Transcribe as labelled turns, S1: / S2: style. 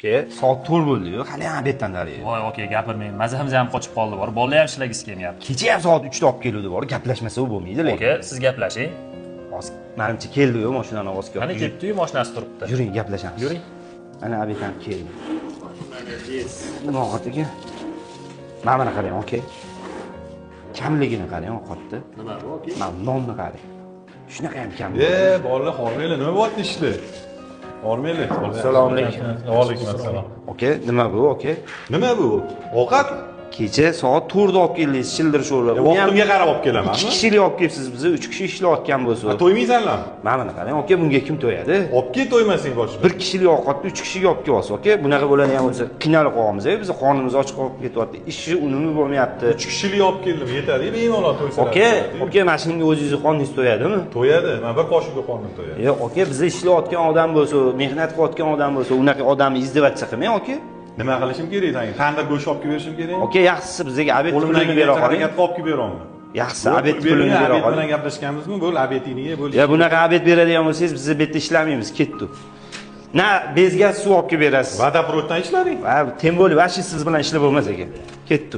S1: Aka, soat 4 bo'ldi-yu, hali ham obeddan daryapti.
S2: Voy, aka, gapirmang. Mazamiz ham qochib qoldi, bor. Bolalar ham ishlagisi kelmayapti.
S1: Kecha ham soat 3 da olib keluvdi, bor. Gaplashmasa u bo'lmaydi, lekin.
S2: Aka, siz gaplashing.
S1: Menimcha keldi-yu, mashinani ovozga.
S2: Qani ketdi-yu, mashinasi turibdi.
S1: Yuring, gaplashamiz.
S2: Yuring.
S1: Ana obeddan keldi. Nima aka? Mana qarang, aka. Kamligini qarang, ovqatda.
S2: Nima bu, aka?
S1: Mana nonni qarang. Shunaqa ham kam.
S3: Bolalar hormaylar, nima bo'lyapti ishlar? Hormaylar.
S1: Assalomu alaykum.
S3: Va alaykum assalom.
S1: Aka, nima bu, aka?
S3: Nima bu? Ovqat?
S1: Kecha soat 4 da olib keldingiz, childir sho'rlar.
S3: Vaqtimga qarab olib kelamanmi?
S1: 2 kishilik olib kelibsiz, biz 3 kishi ishlayotgan bo'lsa.
S3: To'ymaysanlarmi?
S1: Mana qarang, aka, bunga kim to'yadi?
S3: Olib kel to'ymasang boshqa.
S1: 1 kishilik ovqatni 3 kishiga olib kelyapsiz, aka. Bunaqa bo'ladigan bo'lsa, qiynalib qolamiz, biz qornimiz ochiq qolib ketyapti. Ishi unumi bo'lmayapti.
S3: 3 kishilik olib keldim, yetadi, bemalol to'ysalar.
S1: Aka, mana shunga o'zingizni qorningiz to'yadimi?
S3: To'yadi, men bir qoshiqga qornim to'yadi.
S1: Yo'q, aka, biz ishlayotgan odam bo'lsa, mehnat qilayotgan odam bo'lsa, unaqa odamni izdivatcha qilmang, aka.
S3: Nima qilishim kerak sanki? Tandir go'sht olib kelib berishim kerak?
S1: Aka, yaxshisi bizga obed
S3: pulini bera qoling. Olib kelib beraman.
S1: Yaxshisi obed pulini bera qoling.
S3: Bilan gaplashganmizmi? Bo'l obedingni ye, bo'l.
S1: Ya bunaqa obed beradigan bo'lsangiz, biz betda ishlamaymiz, ketdi. Na, bezga suv olib kelib berasiz.
S3: Vodoprovoddan ishlading?
S1: Ha, tem bo'lib, vashi siz bilan ishlab bo'lmas ekan. Ketdi.